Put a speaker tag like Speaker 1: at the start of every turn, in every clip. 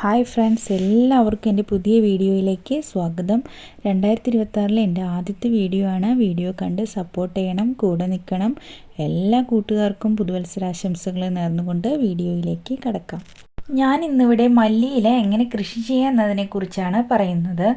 Speaker 1: Hi friends, എല്ലാവർക്കും എൻ്റെ പുതിയ വീഡിയോയിലേക്ക് സ്വാഗതം. 2026 എൻ്റെ ആദ്യത്തെ വീഡിയോ ആണ്. വീഡിയോ കണ്ട് സപ്പോർട്ട് ചെയ്യണം, കൂടെ നിൽക്കണം. എല്ലാ കൂട്ടുകാർക്കും പുതുവത്സരാശംസകൾ നേർന്നുകൊണ്ട് വീഡിയോയിലേക്ക് കടക്കാം. ഞാൻ ഇന്നിവിടെ മല്ലിയില എങ്ങനെ കൃഷി ചെയ്യാമെന്നതിനെക്കുറിച്ചാണ് പറയുന്നത്.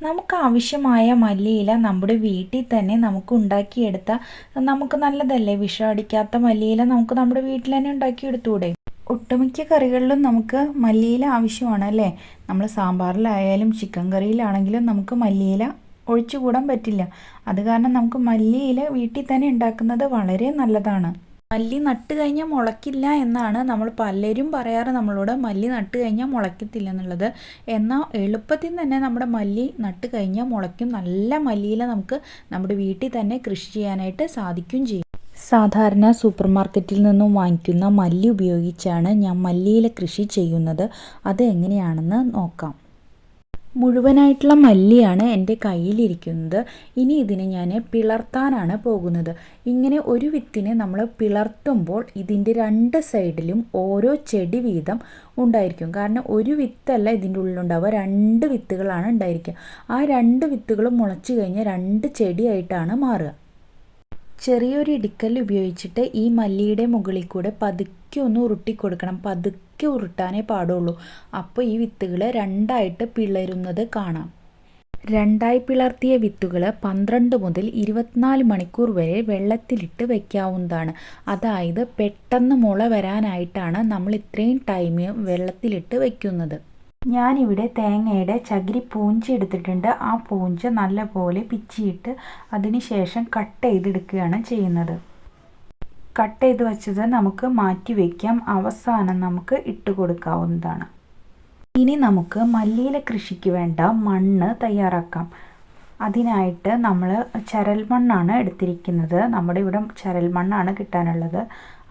Speaker 1: നമുക്ക് ആവശ്യമായ മല്ലിയില നമ്മുടെ വീട്ടിൽ തന്നെ നമുക്ക് ഉണ്ടാക്കിയെടുത്താൽ നമുക്ക് നല്ലതല്ലേ. വിഷമടിക്കാത്ത മല്ലിയില നമുക്ക് നമ്മുടെ വീട്ടിൽ തന്നെ ഉണ്ടാക്കിയെടുത്തൂടെ. ഒട്ടുമിക്ക കറികളിലും നമുക്ക് മല്ലിയില ആവശ്യമാണ് അല്ലേ. നമ്മൾ സാമ്പാറിലായാലും ചിക്കൻ കറിയിലാണെങ്കിലും നമുക്ക് മല്ലിയില ഒഴിച്ചുകൂടാൻ പറ്റില്ല. അത് കാരണം നമുക്ക് മല്ലിയില വീട്ടിൽ തന്നെ ഉണ്ടാക്കുന്നത് വളരെ നല്ലതാണ്. മല്ലി നട്ട് കഴിഞ്ഞാൽ മുളയ്ക്കില്ല എന്നാണ് നമ്മൾ പലരും പറയാറ് നമ്മളോട്. മല്ലി നട്ട് കഴിഞ്ഞാൽ മുളയ്ക്കത്തില്ല എന്നുള്ളത്. എന്നാൽ എളുപ്പത്തിൽ തന്നെ നമ്മുടെ മല്ലി നട്ട് കഴിഞ്ഞാൽ മുളയ്ക്കും. നല്ല മല്ലിയില നമുക്ക് നമ്മുടെ വീട്ടിൽ തന്നെ കൃഷി ചെയ്യാനായിട്ട് സാധിക്കുകയും ചെയ്യും. സാധാരണ സൂപ്പർ മാർക്കറ്റിൽ നിന്നും വാങ്ങിക്കുന്ന മല്ലി ഉപയോഗിച്ചാണ് ഞാൻ മല്ലിയില കൃഷി ചെയ്യുന്നത്. അത് എങ്ങനെയാണെന്ന് നോക്കാം. മുഴുവനായിട്ടുള്ള മല്ലിയാണ് എൻ്റെ കയ്യിലിരിക്കുന്നത്. ഇനി ഇതിനെ ഞാൻ പിളർത്താനാണ് പോകുന്നത്. ഇങ്ങനെ ഒരു വിത്തിനെ നമ്മൾ പിളർത്തുമ്പോൾ ഇതിൻ്റെ രണ്ട് സൈഡിലും ഓരോ ചെടി വീതം ഉണ്ടായിരിക്കും. കാരണം ഒരു വിത്തല്ല ഇതിൻ്റെ ഉള്ളിലുണ്ടാവുക, 2 വിത്തുകളാണ് ഉണ്ടായിരിക്കുക. ആ 2 വിത്തുകളും മുളച്ചു കഴിഞ്ഞാൽ 2 ചെടിയായിട്ടാണ് മാറുക. ചെറിയൊരു ഇടിക്കൽ ഉപയോഗിച്ചിട്ട് ഈ മല്ലിയുടെ മുകളിൽ കൂടെ പതുക്കെ ഒന്ന് ഉരുട്ടി കൊടുക്കണം. പതുക്കെ ഉരുട്ടാനേ പാടുള്ളൂ. അപ്പോൾ ഈ വിത്തുകൾ 2ആയിട്ട് പിളരുന്നത് കാണാം. 2ആയി പിളർത്തിയ വിത്തുകൾ 12 മുതൽ 24 മണിക്കൂർ വരെ വെള്ളത്തിലിട്ട് വയ്ക്കാവുന്നതാണ്. അതായത് പെട്ടെന്ന് മുള വരാനായിട്ടാണ് നമ്മൾ ഇത്രയും ടൈം വെള്ളത്തിലിട്ട് വയ്ക്കുന്നത്. ഞാനിവിടെ തേങ്ങയുടെ ചകിരി പൂഞ്ചി എടുത്തിട്ടുണ്ട്. ആ പൂഞ്ച നല്ലപോലെ പിച്ചിയിട്ട് അതിന് ശേഷം കട്ട് ചെയ്തെടുക്കുകയാണ് ചെയ്യുന്നത്. കട്ട് ചെയ്ത് വെച്ചത് നമുക്ക് മാറ്റി വയ്ക്കാം. അവസാനം നമുക്ക് ഇട്ട് കൊടുക്കാവുന്നതാണ്. ഇനി നമുക്ക് മല്ലിയില കൃഷിക്ക് വേണ്ട മണ്ണ് തയ്യാറാക്കാം. അതിനായിട്ട് നമ്മൾ ചരൽ മണ്ണാണ് എടുത്തിരിക്കുന്നത്. നമ്മുടെ ഇവിടെ ചരൽ മണ്ണാണ് കിട്ടാനുള്ളത്.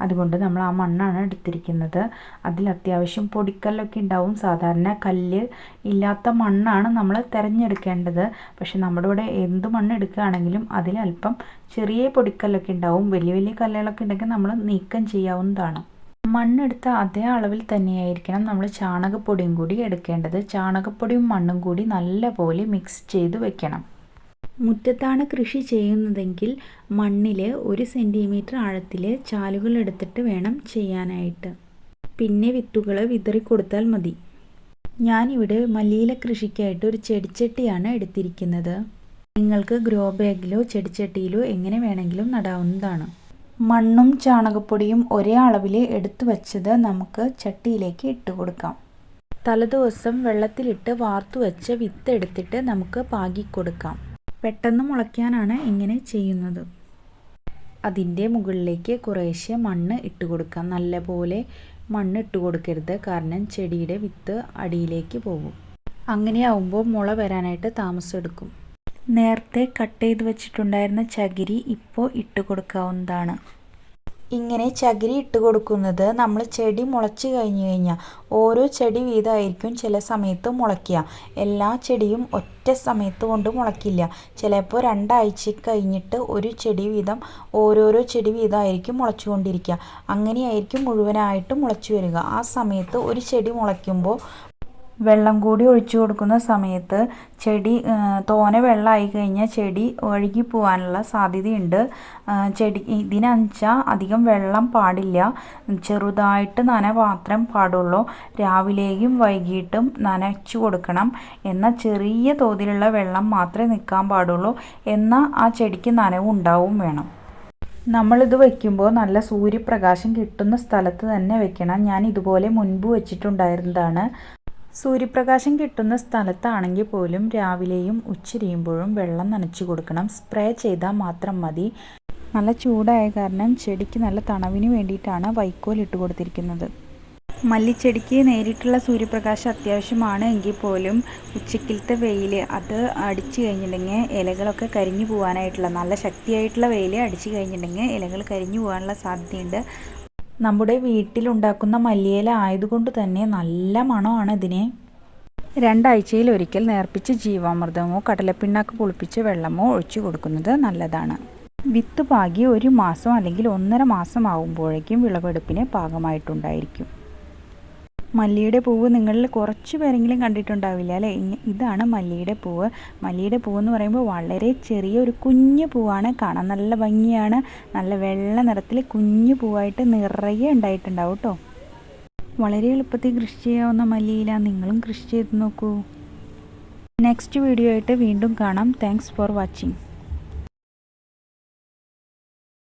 Speaker 1: അതുകൊണ്ട് നമ്മൾ ആ മണ്ണാണ് എടുത്തിരിക്കുന്നത്. അതിൽ അത്യാവശ്യം പൊടിക്കല്ലൊക്കെ ഉണ്ടാവും. സാധാരണ കല്ല് ഇല്ലാത്ത മണ്ണാണ് നമ്മൾ തിരഞ്ഞെടുക്കേണ്ടത്. പക്ഷെ നമ്മുടെ ഇവിടെ എന്ത് മണ്ണ് എടുക്കുകയാണെങ്കിലും അതിൽ അല്പം ചെറിയ പൊടിക്കല്ലൊക്കെ ഉണ്ടാവും. വലിയ വലിയ കല്ലുകളൊക്കെ ഉണ്ടെങ്കിൽ നമ്മൾ നീക്കം ചെയ്യാവുന്നതാണ്. മണ്ണെടുത്ത അതേ അളവിൽ തന്നെയായിരിക്കണം നമ്മൾ ചാണകപ്പൊടിയും കൂടി എടുക്കേണ്ടത്. ചാണകപ്പൊടിയും മണ്ണും കൂടി നല്ലപോലെ മിക്സ് ചെയ്ത് വെക്കണം. മുറ്റത്താണ് കൃഷി ചെയ്യുന്നതെങ്കിൽ മണ്ണിൽ 1 സെൻറ്റിമീറ്റർ ആഴത്തിൽ ചാലുകൾ എടുത്തിട്ട് വേണം ചെയ്യാനായിട്ട്. പിന്നെ വിത്തുകൾ വിതറിക്കൊടുത്താൽ മതി. ഞാനിവിടെ മല്ലിയില കൃഷിക്കായിട്ട് ഒരു ചെടിച്ചട്ടിയാണ് എടുത്തിരിക്കുന്നത്. നിങ്ങൾക്ക് ഗ്രോ ബാഗിലോ ചെടിച്ചട്ടിയിലോ എങ്ങനെ വേണമെങ്കിലും നടാവുന്നതാണ്. മണ്ണും ചാണകപ്പൊടിയും ഒരേ അളവിൽ എടുത്തു വച്ചത് നമുക്ക് ചട്ടിയിലേക്ക് ഇട്ട് കൊടുക്കാം. തലേദിവസം വെള്ളത്തിലിട്ട് വാർത്തു വെച്ച വിത്ത് എടുത്തിട്ട് നമുക്ക് പാകിക്കൊടുക്കാം. പെട്ടെന്ന് മുളയ്ക്കാനാണ് ഇങ്ങനെ ചെയ്യുന്നത്. അതിൻ്റെ മുകളിലേക്ക് കുറേശ്ശെ മണ്ണ് ഇട്ട് കൊടുക്കാം. നല്ലപോലെ മണ്ണ് ഇട്ട് കൊടുക്കരുത്, കാരണം ചെടിയുടെ വിത്ത് അടിയിലേക്ക് പോകും. അങ്ങനെ ആവുമ്പോൾ മുള വരാനായിട്ട് താമസമെടുക്കും. നേരത്തെ കട്ട് ചെയ്ത് വെച്ചിട്ടുണ്ടായിരുന്ന ചകിരി ഇപ്പോൾ ഇട്ട് കൊടുക്കാവുന്നതാണ്. ഇങ്ങനെ ചകിരി ഇട്ട് കൊടുക്കുന്നത് നമ്മൾ ചെടി മുളച്ച് കഴിഞ്ഞ് കഴിഞ്ഞാൽ ഓരോ ചെടി വീതമായിരിക്കും ചില സമയത്ത് മുളയ്ക്കുക. എല്ലാ ചെടിയും ഒറ്റ സമയത്ത് കൊണ്ട് മുളയ്ക്കില്ല. ചിലപ്പോൾ 2 ആഴ്ച കഴിഞ്ഞിട്ട് ഒരു ചെടി വീതം ഓരോരോ ചെടി വീതമായിരിക്കും മുളച്ചുകൊണ്ടിരിക്കുക. അങ്ങനെയായിരിക്കും മുഴുവനായിട്ട് മുളച്ചു വരിക. ആ സമയത്ത് ഒരു ചെടി മുളയ്ക്കുമ്പോൾ വെള്ളം കൂടി ഒഴിച്ചു കൊടുക്കുന്ന സമയത്ത് ചെടി തോനെ വെള്ളമായി കഴിഞ്ഞാൽ ചെടി ഒഴുകി പോകാനുള്ള സാധ്യതയുണ്ട്. ഇതിനെന്നുവെച്ചാൽ അധികം വെള്ളം പാടില്ല. ചെറുതായിട്ട് നന മാത്രം പാടുള്ളൂ. രാവിലെയും വൈകിട്ടും നനച്ചു കൊടുക്കണം. എന്നാൽ ചെറിയ തോതിലുള്ള വെള്ളം മാത്രമേ നിൽക്കാൻ പാടുള്ളൂ. എന്നാൽ ആ ചെടിക്ക് നനവ് ഉണ്ടാവും വേണം. നമ്മളിത് വയ്ക്കുമ്പോൾ നല്ല സൂര്യപ്രകാശം കിട്ടുന്ന സ്ഥലത്ത് തന്നെ വെക്കണം. ഞാൻ ഇതുപോലെ മുൻപ് വെച്ചിട്ടുണ്ടായിരുന്നതാണ്. സൂര്യപ്രകാശം കിട്ടുന്ന സ്ഥലത്താണെങ്കിൽ പോലും രാവിലെയും ഉച്ചരിയുമ്പോഴും വെള്ളം നനച്ചു കൊടുക്കണം. സ്പ്രേ ചെയ്താൽ മാത്രം മതി. നല്ല ചൂടായ കാരണം ചെടിക്ക് നല്ല തണവിന് വേണ്ടിയിട്ടാണ് വൈക്കോൽ ഇട്ട് കൊടുത്തിരിക്കുന്നത്. മല്ലിച്ചെടിക്ക് നേരിട്ടുള്ള സൂര്യപ്രകാശം അത്യാവശ്യമാണ് എങ്കിൽ പോലും ഉച്ചക്കിലത്തെ വെയിൽ അത് അടിച്ചു കഴിഞ്ഞിട്ടുണ്ടെങ്കിൽ ഇലകളൊക്കെ കരിഞ്ഞു പോകാനായിട്ടുള്ള നല്ല ശക്തിയായിട്ടുള്ള വെയിൽ അടിച്ചു കഴിഞ്ഞിട്ടുണ്ടെങ്കിൽ ഇലകൾ കരിഞ്ഞു പോകാനുള്ള സാധ്യതയുണ്ട്. നമ്മുടെ വീട്ടിലുണ്ടാക്കുന്ന മല്ലിയില ആയതുകൊണ്ട് തന്നെ നല്ല മണമാണ് ഇതിന്. 2 ആഴ്ചയിലൊരിക്കൽ നേർപ്പിച്ച് ജീവാമൃതമോ കടലപ്പിണ്ണാക്ക് പുളിപ്പിച്ച വെള്ളമോ ഒഴിച്ചു കൊടുക്കുന്നത് നല്ലതാണ്. വിത്ത് പാകി 1 മാസം അല്ലെങ്കിൽ 1.5 മാസം ആകുമ്പോഴേക്കും വിളവെടുപ്പിന് പാകമായിട്ടുണ്ടായിരിക്കും. മല്ലിയുടെ പൂവ് നിങ്ങളിൽ കുറച്ച് പേരെങ്കിലും കണ്ടിട്ടുണ്ടാവില്ല അല്ലേ? ഇതാണ് മല്ലിയുടെ പൂവ്. മല്ലിയുടെ പൂവെന്ന് പറയുമ്പോൾ വളരെ ചെറിയ ഒരു കുഞ്ഞു പൂവാണ്. കാണാൻ നല്ല ഭംഗിയാണ്. നല്ല വെള്ള നിറത്തിൽ കുഞ്ഞു പൂവായിട്ട് നിറയെ ഉണ്ടായിട്ടുണ്ടാവും കേട്ടോ. വളരെ എളുപ്പത്തിൽ കൃഷി ചെയ്യാവുന്ന മല്ലിയില. നിങ്ങളും കൃഷി ചെയ്ത് നോക്കൂ. നെക്സ്റ്റ് വീഡിയോ ആയിട്ട് വീണ്ടും കാണാം. Thanks for watching.